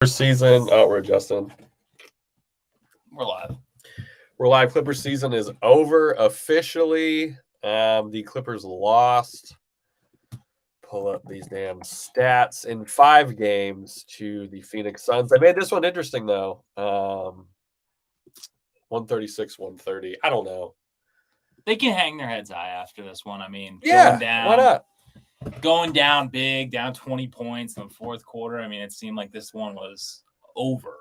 Season. Oh, we're adjusting. We're live. We're live. Clippers season is over officially. The Clippers lost. Pull up these damn stats in 5 games to the Phoenix Suns. They made this one interesting though. 136, 130. I don't know. They can hang their heads high after this one. I mean, Yeah, going down, why not? Going down big, down 20 points in the fourth quarter. I mean, it seemed like this one was over.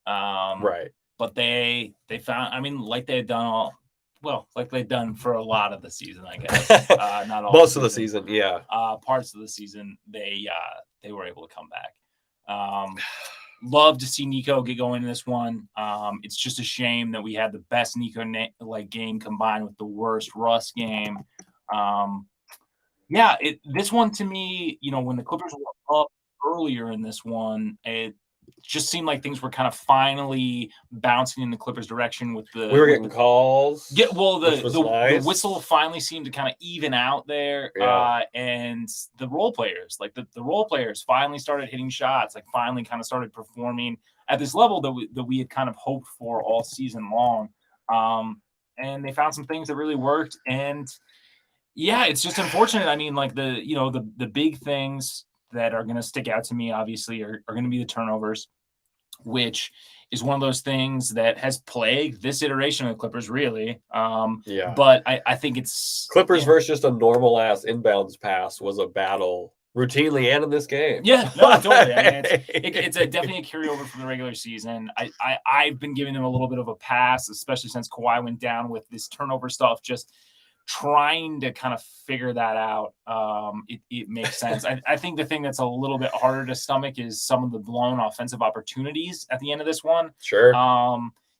Right. But they found. I mean, like they had done like they've done for a lot of the season, I guess. Not all. Most of the season, yeah. Parts of the season, they were able to come back. Love to see Nico get going in this one. It's just a shame that we had the best Nico game combined with the worst Russ game. This one to me, when the Clippers were up earlier in this one, it just seemed like things were kind of finally bouncing in the Clippers' direction with the. We were getting calls. Yeah, well, nice. The whistle finally seemed to kind of even out there, and the role players, like the role players, finally started hitting shots, like finally kind of started performing at this level that we had kind of hoped for all season long, and they found some things that really worked, and yeah, it's just unfortunate. I mean, like the big things that are going to stick out to me, obviously, are going to be the turnovers, which is one of those things that has plagued this iteration of the Clippers, really. But I think it's Clippers versus just a normal ass inbounds pass was a battle routinely and in this game. Yeah, no, totally. I mean, it's definitely a carryover from the regular season. I've been giving them a little bit of a pass, especially since Kawhi went down with this turnover stuff. Just trying to kind of figure that out. It makes sense. I think the thing that's a little bit harder to stomach is some of the blown offensive opportunities at the end of this one. Sure.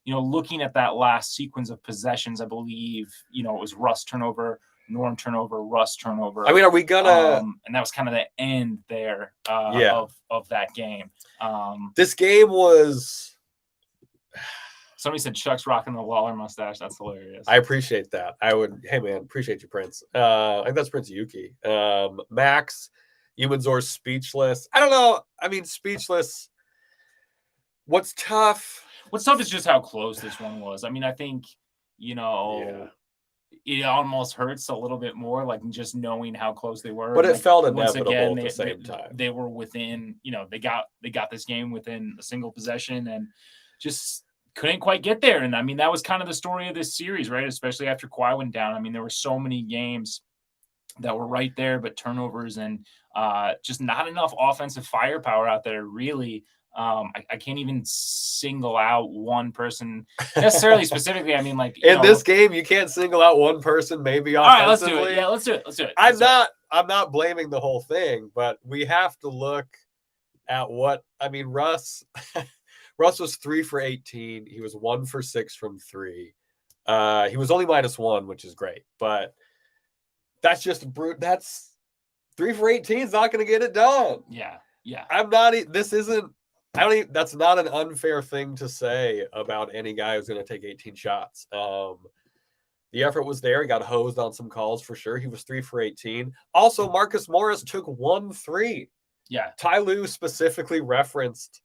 Looking at that last sequence of possessions, I believe, it was Russ turnover, Norm turnover, Russ turnover. I mean, are we gonna? And that was kind of the end there of that game. This game was. Somebody said Chuck's rocking the Lawler mustache. That's hilarious. I appreciate that. Hey man, appreciate you, Prince. I think that's Prince Yuki. Max, Humanzor's speechless. I don't know. I mean, speechless. What's tough is just how close this one was. I mean, I think, it almost hurts a little bit more, like just knowing how close they were. But it felt inevitable at the same time. They were within, they got this game within a single possession and just couldn't quite get there. And I mean, that was kind of the story of this series, right? Especially after Kawhi went down. I mean, there were so many games that were right there, but turnovers and just not enough offensive firepower out there, really. I can't even single out one person necessarily specifically. I mean, like in this game, you can't single out one person, maybe offensively. All right, let's do it. Yeah, let's do it. I'm not blaming the whole thing, but we have to look at Russ. Russ was 3 for 18. He was 1 for 6 from 3. He was only -1, which is great, but that's just brute. That's 3 for 18 is not going to get it done. Yeah. That's not an unfair thing to say about any guy who's going to take 18 shots. The effort was there. He got hosed on some calls for sure. He was 3 for 18. Also, Marcus Morris took 1 3. Yeah. Ty Lue specifically referenced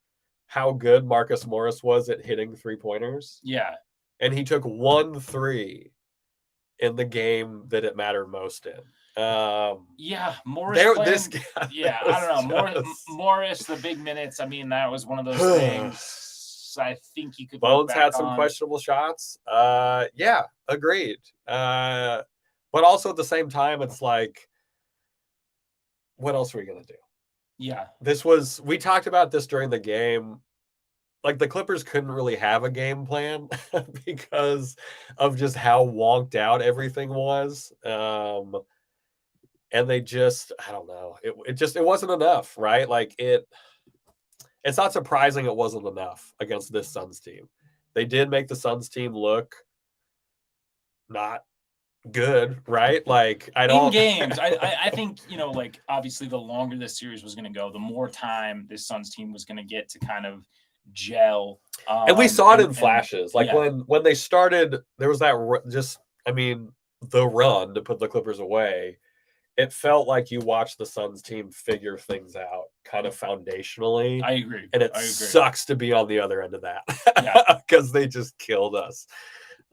how good Marcus Morris was at hitting 3-pointers. Yeah. And he took 1 3 in the game that it mattered most in. Morris. I don't know. Morris, the big minutes. I mean, that was one of those things. I think you could. Bones had some questionable shots. Agreed. But also at the same time, it's like, what else are we gonna do? Yeah. We talked about this during the game. Like the Clippers couldn't really have a game plan because of just how wonked out everything was. And they just, I don't know. It wasn't enough, right? Like it's not surprising it wasn't enough against this Suns team. They did make the Suns team look not good, right? Like in games. I think like obviously the longer this series was going to go, the more time this Suns team was going to get to kind of gel. And we saw it in flashes. When they started, there was that the run to put the Clippers away. it felt like you watched the Suns team figure things out kind of foundationally. I agree. And it sucks to be on the other end of that. Yeah. Because they just killed us.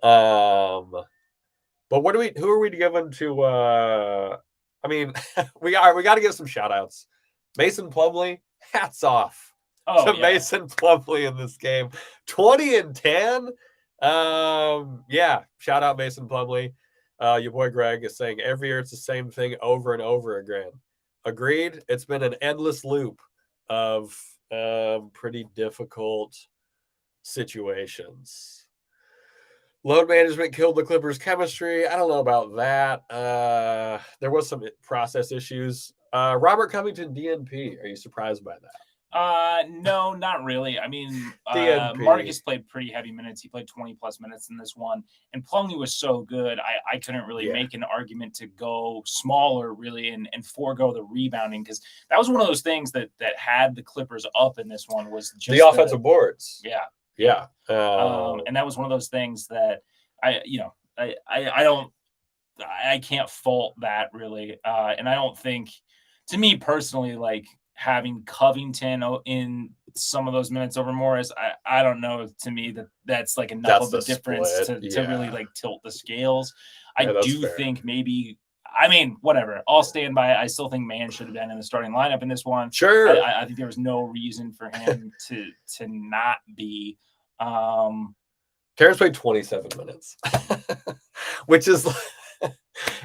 But who are we giving to I mean, we got to give some shout outs. Mason Plumlee, hats off to Mason Plumlee in this game. 20 and 10. Yeah, shout out Mason Plumlee. Your boy Greg is saying every year it's the same thing over and over again. Agreed. It's been an endless loop of pretty difficult situations. Load management killed the Clippers' chemistry. I don't know about that. There was some process issues. Robert Covington, DNP. Are you surprised by that? No, not really. I mean, Marcus played pretty heavy minutes. He played 20 plus minutes in this one, and Plumlee was so good. I couldn't really make an argument to go smaller, really, and forego the rebounding, because that was one of those things that had the Clippers up in this one, was just the offensive boards. Yeah. And that was one of those things that I can't fault that really. And I don't think, to me personally, like, having Covington in some of those minutes over Morris, I don't know. To me, that's like enough of a difference to really like tilt the scales. I do think maybe, I mean, whatever. I'll stand by it. I still think Mann should have been in the starting lineup in this one. Sure. I think there was no reason for him to not be. Terrence played 27 minutes, which is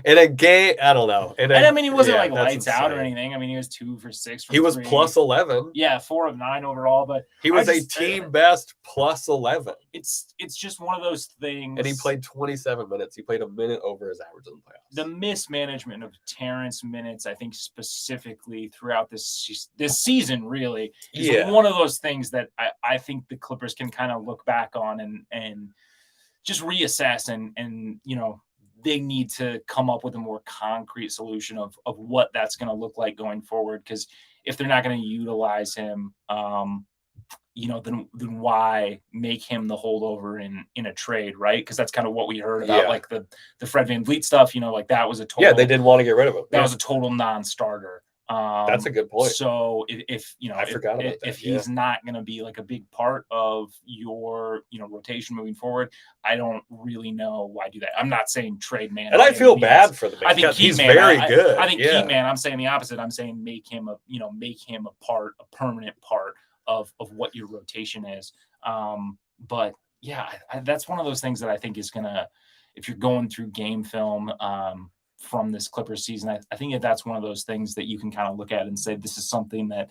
in a game. I don't know. And I mean, he wasn't like lights out or anything. I mean, he was 2 for 6. He was plus 11. Yeah, 4 of 9 overall. But he was a team best plus 11. It's just one of those things. And he played 27 minutes. He played a minute over his average in the playoffs. The mismanagement of Terrence minutes, I think, specifically throughout this season, really, is one of those things that I think the Clippers can kind of look back on and just reassess and they need to come up with a more concrete solution of what that's going to look like going forward. Because if they're not going to utilize him, then why make him the holdover in a trade, right? Because that's kind of what we heard about, like the Fred VanVleet stuff. Like that was a total. Yeah, they didn't want to get rid of him. That was a total non-starter. That's a good point. So if I forgot about that. If he's not going to be like a big part of your rotation moving forward, I don't really know why do that. I'm not saying trade Mann, and I feel bad for the man. I think he's very good. I think Key Man. I'm saying the opposite. I'm saying make him a permanent part of what your rotation is. But yeah, that's one of those things that I think is gonna, if you're going through game film from this Clippers season, I think that's one of those things that you can kind of look at and say, this is something that,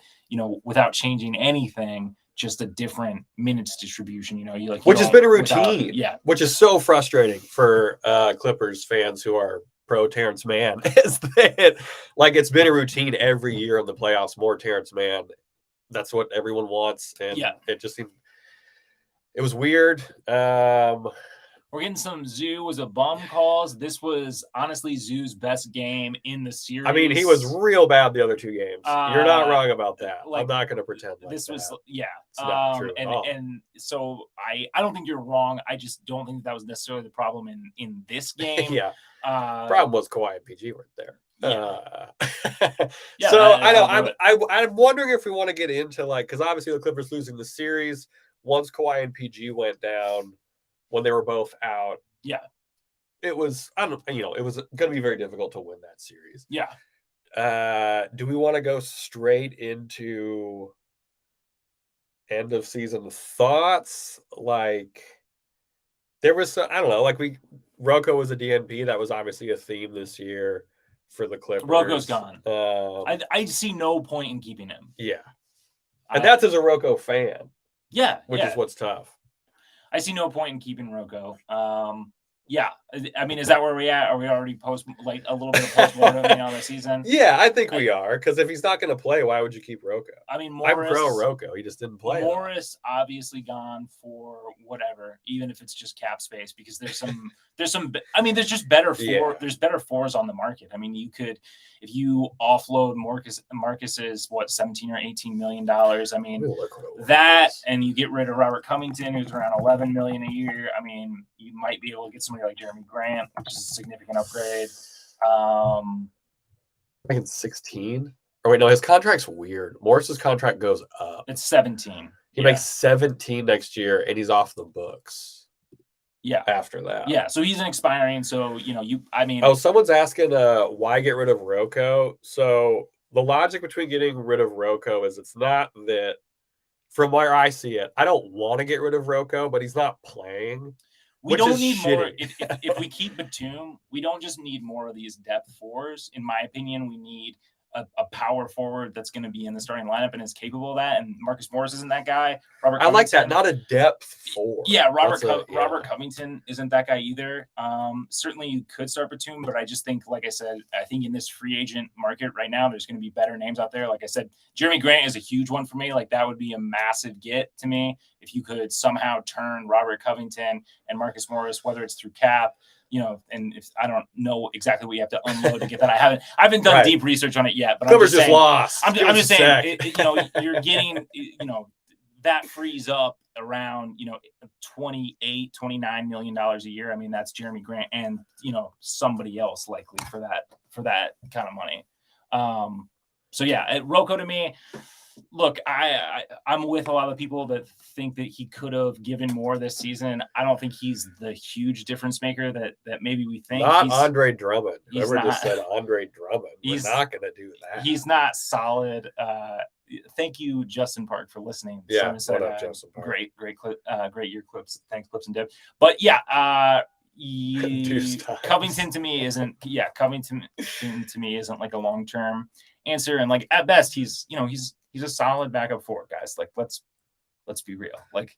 without changing anything, just a different minutes distribution, which has been a routine. Which is so frustrating for Clippers fans who are pro Terrence Mann, is that like it's been a routine every year in the playoffs, more Terrence Mann. That's what everyone wants. And it just seemed, it was weird. We're getting some Zoo was a bum calls. This was honestly Zoo's best game in the series. I mean, he was real bad the other 2 games. You're not wrong about that. I'm not going to pretend like this was, It's not true and so I don't think you're wrong. I just don't think that was necessarily the problem in this game. Problem was Kawhi and PG weren't there. Yeah. So I know I'm wondering if we want to get into because obviously the Clippers losing the series once Kawhi and PG went down. When they were both out, it was it was going to be very difficult to win that series. Do we want to go straight into end of season thoughts? Like there was I don't know, like Rocco was a DNP. That was obviously a theme this year for the Clippers. Rocco's gone. I see no point in keeping him. And that's as a Rocco fan. Which is what's tough. I see no point in keeping Rocco. I mean, is that where we at? Are we already a little bit of post-mortem on the season? Yeah, I think we are. Because if he's not going to play, why would you keep Rocco? I mean, Morris, I'm pro Rocco. He just didn't play. Morris obviously gone for whatever, even if it's just cap space. Because there's some. I mean, there's just better there's better fours on the market. I mean, you could, if you offload Marcus's $17 or $18 million. I mean, that, and you get rid of Robert Covington, who's around $11 million a year. I mean, you might be able to get somebody like Jeremy Grant, which is a significant upgrade. Making 16. Or wait, no, his contract's weird. Morris's contract goes up. It's 17. He makes 17 next year, and he's off the books. Yeah. After that. Yeah. So he's an expiring. So Oh, someone's asking why get rid of Rocco. So the logic between getting rid of Rocco is it's not that, from where I see it, I don't want to get rid of Rocco, but he's not playing. We don't need more. If we keep Batum, we don't just need more of these depth fours. In my opinion, we need a power forward that's going to be in the starting lineup and is capable of that. And Marcus Morris isn't that guy. I like that. Not a depth four. Yeah, Robert Covington isn't that guy either. Certainly you could start Batum, but I just think, like I said, I think in this free agent market right now, there's going to be better names out there. Like I said, Jeremy Grant is a huge one for me. Like that would be a massive get to me if you could somehow turn Robert Covington and Marcus Morris, whether it's through cap, and if I don't know exactly what you have to unload to get that. I haven't done deep research on it yet, but Clippers just lost. I'm just saying, you're getting, that frees up around, $28-29 million a year. I mean, that's Jeremy Grant and, somebody else likely for that kind of money. So yeah, Rocco to me, look, I'm with a lot of people that think that he could have given more this season. I don't think he's the huge difference maker that maybe we think. Not Andre Drummond. Whoever just said Andre Drummond. We're not going to do that. He's not solid. Thank you, Justin Park, for listening. Yeah, what up, Justin Park? Great clip, great year clips. Thanks, Clips and Dip. But yeah, Covington to me isn't. Yeah, Covington to me isn't like a long term answer, and like at best he's a solid backup four, guys. Like let's be real. Like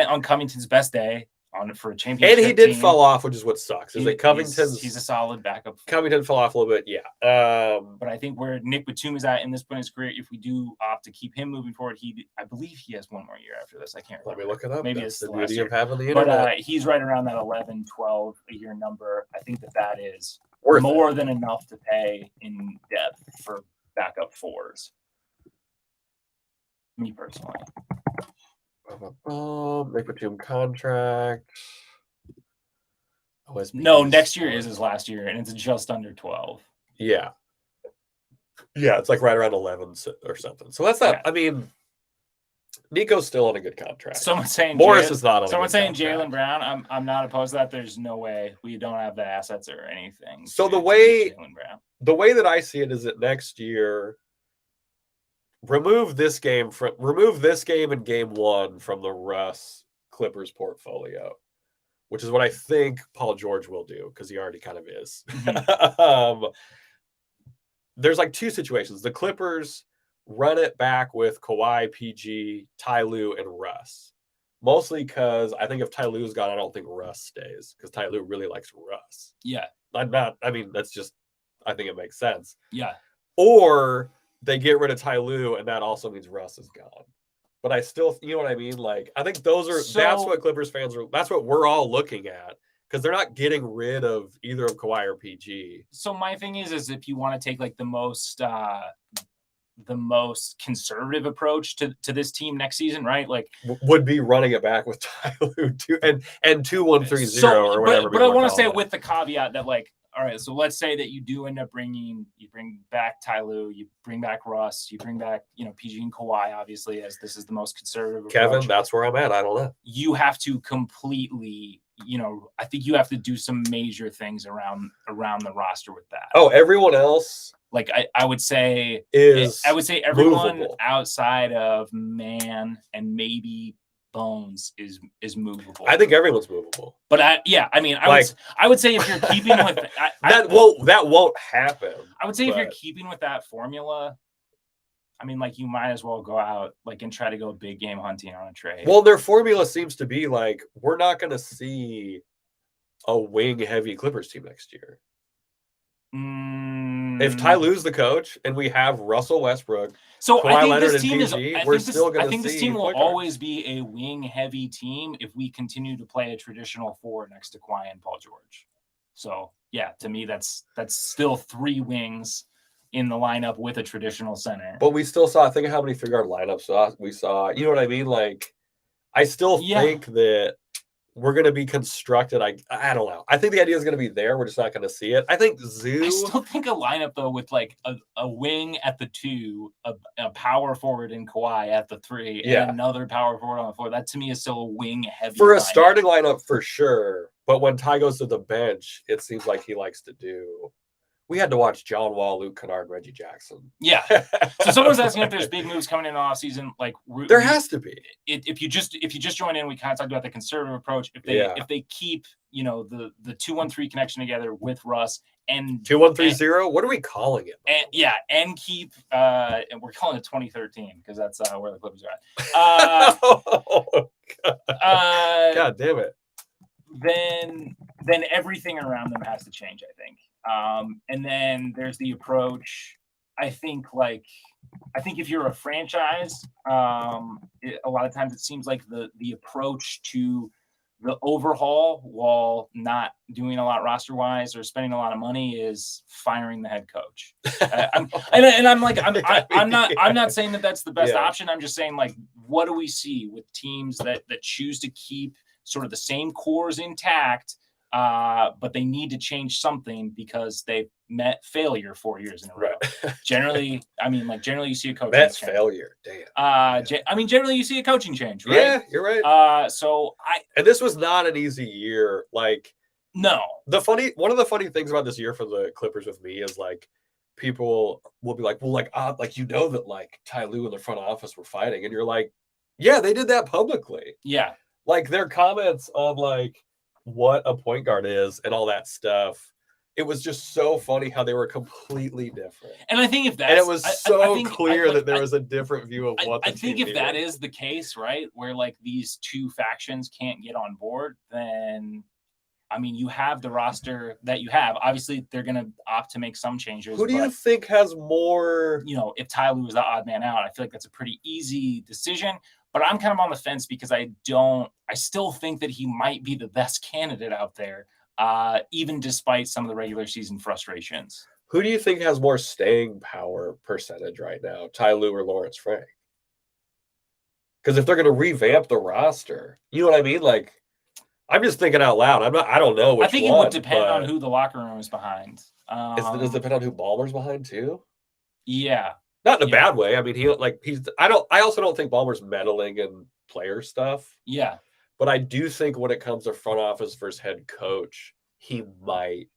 on Covington's best day for a championship, and he did fall off, which is what sucks. Is that Covington's? He's a solid backup. Covington fell off a little bit, yeah. But I think where Nick Batum is at in this point in his career, if we do opt to keep him moving forward, I believe he has one more year after this. I can't remember. Let me look it up. Maybe That's it's the beauty of having the internet. But he's right around that 11, 12 a year number. I think that is more than enough to pay in depth for backup fours. Me personally. Nick Batum contract. No, next year is his last year, and it's just under 12. Yeah, it's like right around 11 or something. So that's not. Yeah. I mean, Nico's still on a good contract. Someone's saying Morris is not on. Someone's saying Jaylen Brown. I'm not opposed to that. There's no way we don't have the assets or anything. So the way that I see it is that next year, remove this game and game one from the Russ Clippers portfolio, which is what I think Paul George will do because he already kind of is. Mm-hmm. There's like two situations. The Clippers run it back with Kawhi, PG, Ty Lue, and Russ. Mostly because I think if Ty Lue's gone, I don't think Russ stays because Ty Lue really likes Russ. Yeah. I think it makes sense. Yeah. Or they get rid of Ty Lue, and that also means Russ is gone. But I still, you know what I mean? Like, I think that's what Clippers fans that's what we're all looking at because they're not getting rid of either of Kawhi or PG. So my thing is if you want to take like the most conservative approach to this team next season, right? Like would be running it back with Ty Lue and 2-1-3-0 or whatever. But I want to say with the caveat that like, all right, so let's say that you do end up you bring back Ty Lue, you bring back Russ, you bring back, PG and Kawhi, obviously, as this is the most conservative Kevin, approach. That's where I'm at. I don't know. You have to completely, I think you have to do some major things around the roster with that. Oh, everyone else. Like I would say everyone movable. Outside of Man and maybe Bones is movable. I think everyone's movable. But I would say if you're keeping with that won't happen. I would say if you're keeping with that formula, I mean, like you might as well go out like and try to go big game hunting on a trade. Well, their formula seems to be like we're not going to see a wing heavy Clippers team next year. If Ty Lue's the coach and we have Russell Westbrook, so Kawhi I think Leonard this team PG, we're still going to see. I think this team will always be a wing-heavy team if we continue to play a traditional four next to Kawhi and Paul George. So yeah, to me that's still three wings in the lineup with a traditional center. But we still saw. Think of how many 3-guard lineups we saw. You know what I mean? Like, I still think that we're going to be constructed. I don't know. I think the idea is going to be there. We're just not going to see it. I think Zoo. I still think a lineup though with like a wing at the 2, a power forward in Kawhi at the 3, and another power forward on the 4. That to me is still a wing heavy for a lineup. starting lineup for sure. But when Ty goes to the bench, it seems like he likes to do. We had to watch John Wall, Luke Kennard, Reggie Jackson. Yeah. So someone's asking if there's big moves coming in off season. Like there has to be. If you just join in, we kind of talked about the conservative approach. If they keep the 2-1-3 connection together with Russ and 2-1-3-0. What are we calling it? And keep and we're calling it 2013 because that's where the Clippers are at. God damn it. Then everything around them has to change, I think. And then there's the approach. I think if you're a franchise, a lot of times it seems like the approach to the overhaul, while not doing a lot roster wise or spending a lot of money, is firing the head coach. I'm not saying that that's the best option. I'm just saying, like, what do we see with teams that choose to keep sort of the same cores intact, but they need to change something because they've met failure 4 years in a row. Right. Generally you see a coaching change. Failure. Damn. Generally you see a coaching change, right? Yeah, you're right. And this was not an easy year. Like, no. One of the funny things about this year for the Clippers with me is, like, people will be like, well, like that, like, Ty Lue and the front office were fighting, and you're like, yeah, they did that publicly. Yeah. Like, their comments on, like, what a point guard is and all that stuff, it was just so funny how they were completely different. And I think if that's, and it was clear that there was a different view of what the team think if needed. That is the case, right, where like these two factions can't get on board, then you have the roster that you have. Obviously, they're going to opt to make some changes. Who do you think has more? If Ty Lue was the odd man out, I feel like that's a pretty easy decision. But I'm kind of on the fence because I still think that he might be the best candidate out there, even despite some of the regular season frustrations. Who do you think has more staying power percentage right now, Ty Lue or Lawrence Frank? Because if they're going to revamp the roster, you know what I mean? Like, I'm just thinking out loud. I don't know which I think it would depend on who the locker room is behind. Does it depend on who Ballmer's behind too? Yeah. Not in a bad way. I mean, I also don't think Ballmer's meddling in player stuff. Yeah. But I do think when it comes to front office versus head coach, he might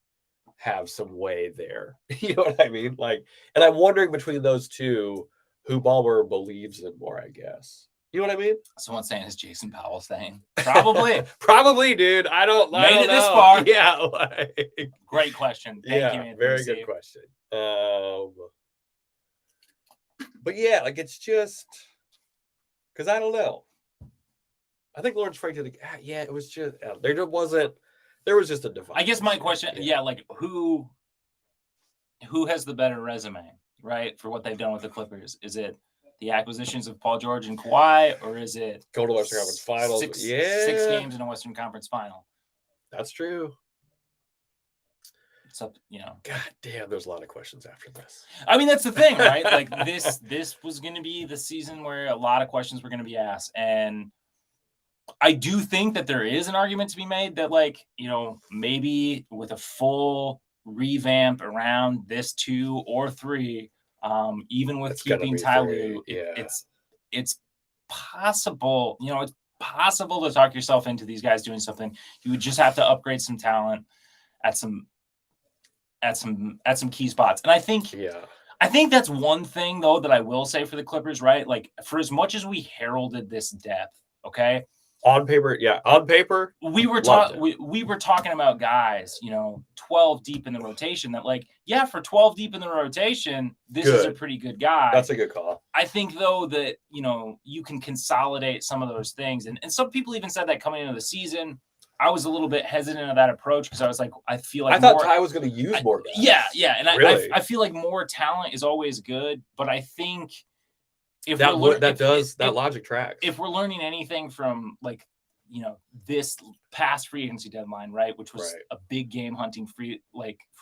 have some way there. You know what I mean? Like, and I'm wondering between those two, who Ballmer believes in more, I guess. You know what I mean? Someone's saying, is Jason Powell staying? Probably. Probably, dude. I don't know. Made it this far. Yeah. Great question. Thank you, Anthony. Very good question. But yeah, like, it's just because I don't know. I think Lawrence Frank did. It was just there was just a divide. I guess my question, like who has the better resume, right, for what they've done with the Clippers? Is it the acquisitions of Paul George and Kawhi, or is it go to Western Conference Finals? 6 games in a Western Conference Final. That's true. It's up, God damn, there's a lot of questions after this. I mean, that's the thing, right? Like this was going to be the season where a lot of questions were going to be asked, and I do think that there is an argument to be made that, like, maybe with a full revamp around this 2 or 3, even with keeping Ty Lue, it's possible. It's possible to talk yourself into these guys doing something. You would just have to upgrade some talent at some key spots, and I think that's one thing though that I will say for the Clippers, right? Like, for as much as we heralded this depth, okay. On paper, we were talking about guys, 12 deep in the rotation. That, like, for 12 deep in the rotation, this is a pretty good guy. That's a good call. I think though that you can consolidate some of those things, and some people even said that coming into the season. I was a little bit hesitant of that approach because I was like, I feel like I thought Ty was going to use more guys. Yeah, and really? I feel like more talent is always good, but I think. If that logic tracks. If we're learning anything from, like, this past free agency deadline, right, which was a big game hunting free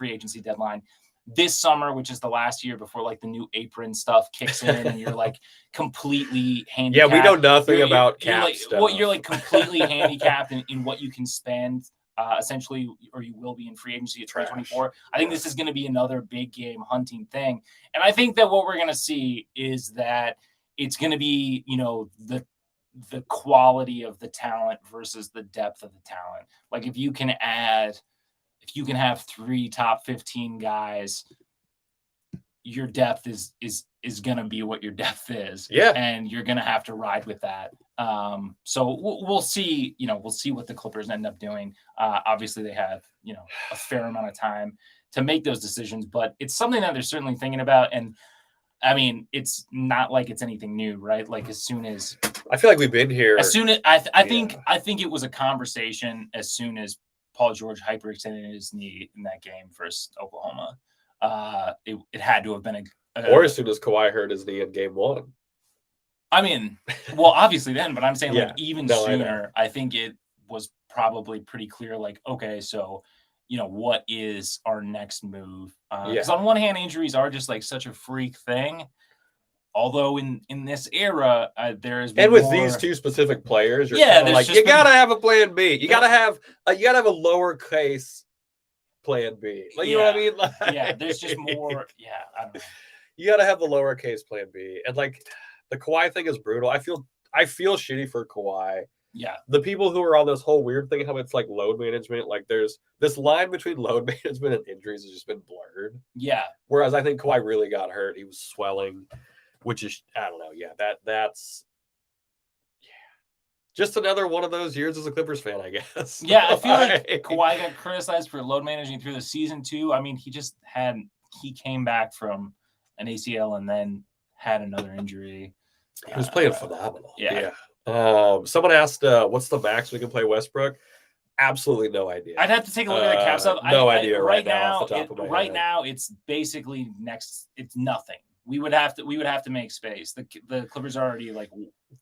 agency deadline, this summer, which is the last year before like the new apron stuff kicks in, and you're like completely handicapped. Yeah, we know nothing about you're cap like, stuff. Well, you're like completely handicapped in what you can spend, essentially, or you will be in free agency at 2024. I think this is going to be another big game hunting thing, and I think that what we're going to see is that it's going to be, the quality of the talent versus the depth of the talent. Like if you can have 3 top 15 guys, your depth is going to be what your depth is. Yeah. And you're going to have to ride with that. So we'll see, we'll see what the Clippers end up doing. Obviously they have, a fair amount of time to make those decisions, but it's something that they're certainly thinking about. And I mean, it's not like it's anything new, right? Like as soon as I feel like we've been here. As soon as I think it was a conversation as soon as Paul George hyperextended his knee in that game versus Oklahoma. It had to have been or as soon as Kawhi hurt his knee in game 1. I mean, well, obviously then, but I'm saying Yeah. like even sooner. I think it was probably pretty clear. Like, okay, so what is our next move? Because on one hand, injuries are just like such a freak thing. Although in this era, there is and with these two specific players, you're like you gotta have a plan B. You gotta have a lowercase plan B. Like you know what I mean? Like, there's just more. Yeah, I don't know. You gotta have the lowercase plan B, and like the Kawhi thing is brutal. I feel shitty for Kawhi. Yeah, the people who are on this whole weird thing, how it's like load management, like there's this line between load management and injuries has just been blurred. Yeah. Whereas I think Kawhi really got hurt. He was swelling. Which is, I don't know. Yeah, that's just another one of those years as a Clippers fan, I guess. Yeah, I feel like Kawhi got criticized for load managing through the season too. I mean, he came back from an ACL and then had another injury. He was playing phenomenal. Yeah. Someone asked, what's the max we can play Westbrook? Absolutely no idea. I'd have to take a look at the cap stuff. No idea right now. Off the top of my head. Now, it's basically it's nothing. We would have to make space. The Clippers are already like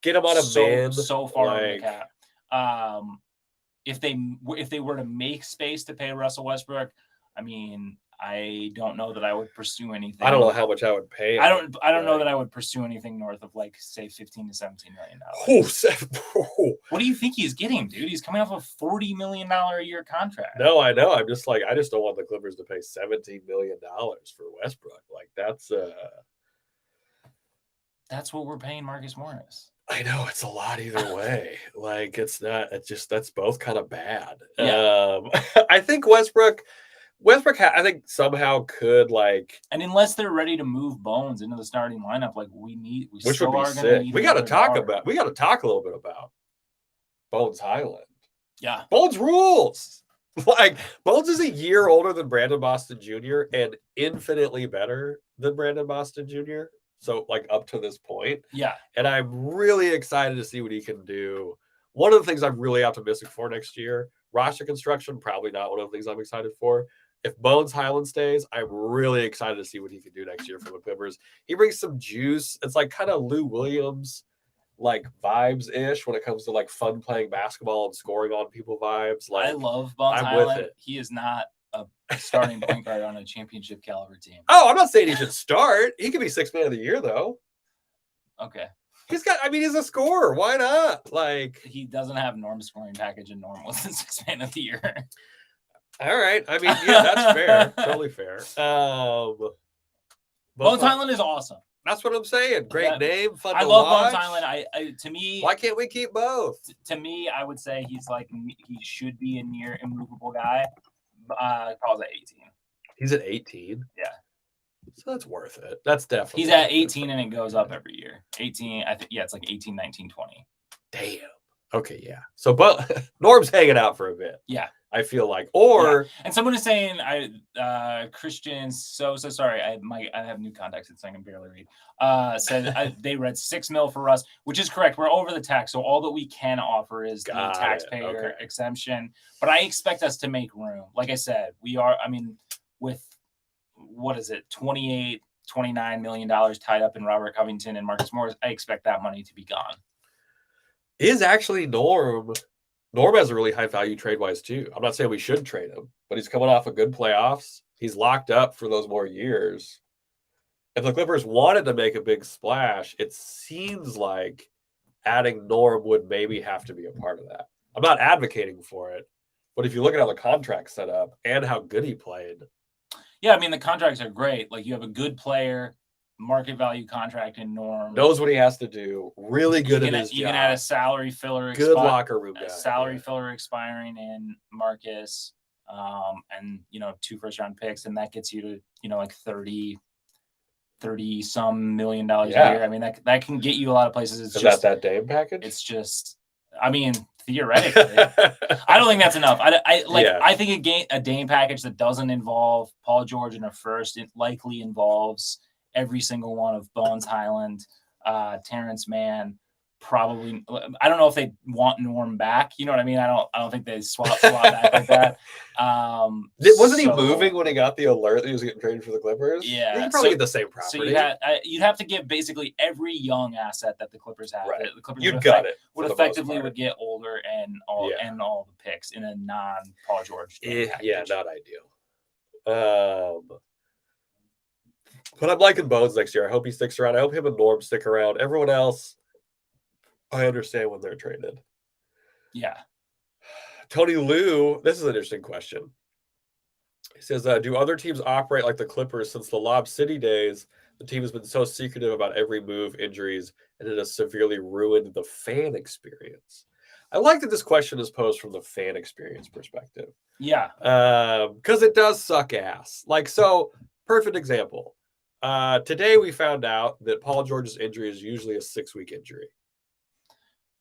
get them on a man so far on the cap. If they were to make space to pay Russell Westbrook, I mean, I don't know that I would pursue anything. I don't know how much I would pay. I don't know that I would pursue anything north of like say $15 to $17 million. What do you think he's getting, dude? He's coming off a $40 million a year contract. No, I know. I'm just like I just don't want the Clippers to pay $17 million for Westbrook. Like that's what we're paying Marcus Morris. I know it's a lot either way. Like it's not. It's just that's both kind of bad. Yeah. I think Westbrook, I think somehow could like. And unless they're ready to move Bones into the starting lineup, like which would be sick. We got to talk a little bit about Bones Highland. Yeah, Bones rules. Like Bones is a year older than Brandon Boston Jr. and infinitely better than Brandon Boston Jr. So, like, up to this point. Yeah. And I'm really excited to see what he can do. One of the things I'm really optimistic for next year, roster construction, probably not one of the things I'm excited for. If Bones Highland stays, I'm really excited to see what he can do next year for the Clippers. He brings some juice. It's like kind of Lou Williams, like vibes-ish when it comes to like fun playing basketball and scoring on people vibes. Like I love Bones Highland. He is not a starting point guard on a championship caliber team. Oh, I'm not saying he should start. He could be 6th man of the year, though. Okay. He's a scorer. Why not? Like he doesn't have Norm's scoring package, and Norm wasn't 6th man of the year. All right. I mean, yeah, that's fair. Totally fair. Bones Highland is awesome. That's what I'm saying. Great name, fun I to love watch. Bones Highland. To me, why can't we keep both? To me, I would say he should be a near immovable guy. Paul's at 18. He's at 18. Yeah. So that's worth it. That's definitely. He's at 18 and it goes up every year. 18, I think. Yeah, it's like 18, 19, 20. Damn. Okay, yeah. So, but Norm's hanging out for a bit. Yeah. I feel like, or and someone is saying, Christian, so sorry. I have new context so I can barely read. Said they read $6 million for us, which is correct. We're over the tax, so all that we can offer is the taxpayer exemption. But I expect us to make room. Like I said, we are. I mean, with what is it, $29 million tied up in Robert Covington and Marcus Morris, I expect that money to be gone. Is actually Norm has a really high value trade wise too. I'm not saying we should trade him, but he's coming off of good playoffs. He's locked up for those more years. If the Clippers wanted to make a big splash, it seems like adding Norm would maybe have to be a part of that. I'm not advocating for it, but if you look at how the contract set up and how good he played. Yeah, I mean, the contracts are great. Like, you have a good player, market value contract in Norm. Knows what he has to do. Really good at his job. You can add a salary filler. Good locker room guy. Salary filler expiring in Marcus, and 2 first-round picks, and that gets you to like 30 some $million a year. I mean, that can get you a lot of places. It's just that Dame package. It's just, I mean, theoretically, I don't think that's enough. I think a Dame package that doesn't involve Paul George in a first, it likely involves every single one of Bones Highland, Terrence Mann. Probably, I don't know if they want Norm back. You know what I mean? I don't think they swap back like that. Wasn't he moving when he got the alert that he was getting traded for the Clippers? Yeah, he could probably get the same property. So you'd have to give basically every young asset that the Clippers have. Right. The Clippers would effectively get older and all the picks in a non-Paul George. Not ideal. But I'm liking Bones next year. I hope he sticks around. I hope him and Norm stick around. Everyone else, I understand when they're traded. Yeah. Tony Liu, this is an interesting question. He says, do other teams operate like the Clippers since the Lob City days? The team has been so secretive about every move, injuries, and it has severely ruined the fan experience. I like that this question is posed from the fan experience perspective. Yeah. Because it does suck ass. Perfect example. Today we found out that Paul George's injury is usually a 6-week injury.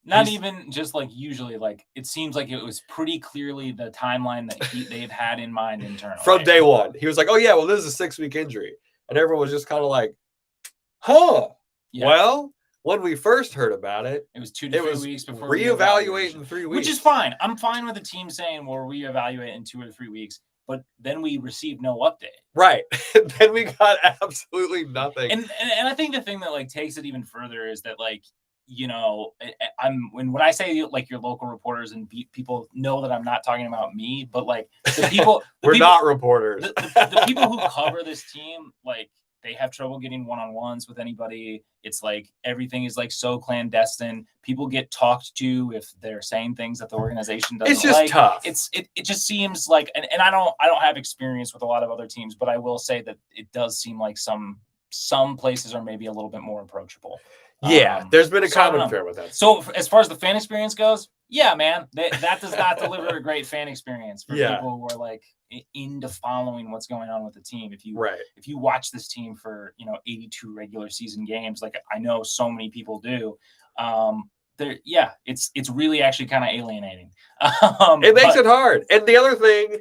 Not even just usually, it seems like it was pretty clearly the timeline that they've had in mind internally. From day one. He was like, oh, yeah, well, this is a 6-week injury. And everyone was just kind of like, huh. Yeah. Well, when we first heard about it, it was 2 to 3 weeks before reevaluate in 3 weeks. Which is fine. I'm fine with the team saying we'll reevaluate in 2 or 3 weeks. But then we received no update. Right. Then we got absolutely nothing. And I think the thing that takes it even further is that when I say your local reporters and people know that I'm not talking about me, but the people we're not reporters. The people who cover this team, they have trouble getting one-on-ones with anybody. It's everything is so clandestine. People get talked to if they're saying things that the organization doesn't like. It's just tough. It just seems and I don't have experience with a lot of other teams, but I will say that it does seem like some places are maybe a little bit more approachable. Yeah, there's been a common fare with that. So as far as the fan experience goes, yeah, man, that does not deliver a great fan experience for people who are into following what's going on with the team. If you watch this team for 82 regular season games, I know so many people do, it's really actually kind of alienating. It makes it hard. And the other thing,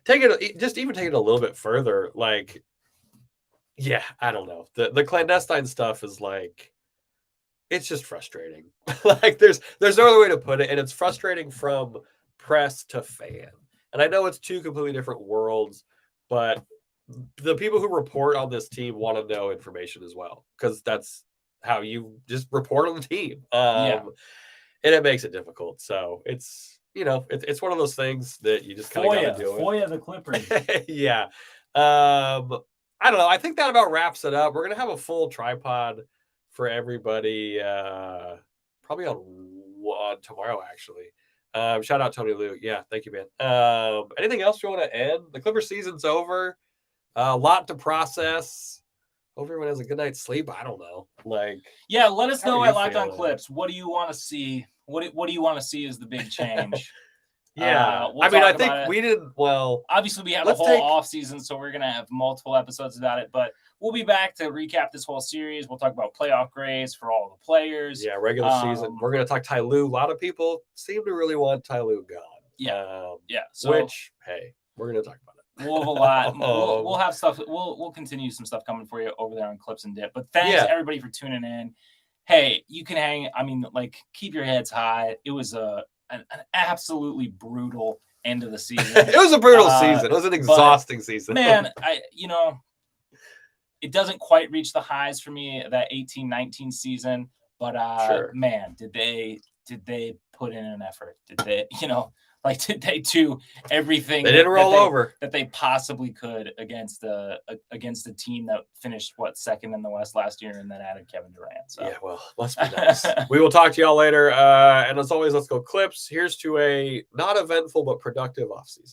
take it a little bit further, I don't know. The clandestine stuff is it's just frustrating. There's no other way to put it, and it's frustrating from press to fan. And I know it's 2 completely different worlds, but the people who report on this team want to know information as well, because that's how you just report on the team. And it makes it difficult. So it's it's one of those things that you just kind of got to do it. FOIA the Clippers. Yeah. I don't know. I think that about wraps it up. We're going to have a full tripod for everybody probably on tomorrow, actually. Shout out Tony Liu. Yeah, thank you, man. Anything else you want to add? The Clipper season's over. A lot to process. Hope everyone has a good night's sleep. I don't know. Let us know at Locked On Clips. What do you want to see? What do you want to see as the big change? Yeah, I think we didn't. Well, obviously, we have a whole off season, so we're gonna have multiple episodes about it. But we'll be back to recap this whole series. We'll talk about playoff grades for all the players. Yeah, regular season. We're gonna talk Ty Lue. A lot of people seem to really want Ty Lue gone. Yeah, So, we're gonna talk about it. We'll have a lot. We'll have stuff. We'll continue some stuff coming for you over there on Clips and Dip. But thanks everybody for tuning in. Hey, you can hang. I mean, keep your heads high. It was an absolutely brutal end of the season. It was a brutal season. It was an exhausting season. Man, it doesn't quite reach the highs for me that 18-19 season, but man, did they put in an effort? Did they, Like, did they do everything They didn't roll over that they possibly could against a team that finished second in the West last year and then added Kevin Durant? So. Yeah, well, must be nice. We will talk to y'all later. And as always, let's go Clips. Here's to a not eventful but productive offseason.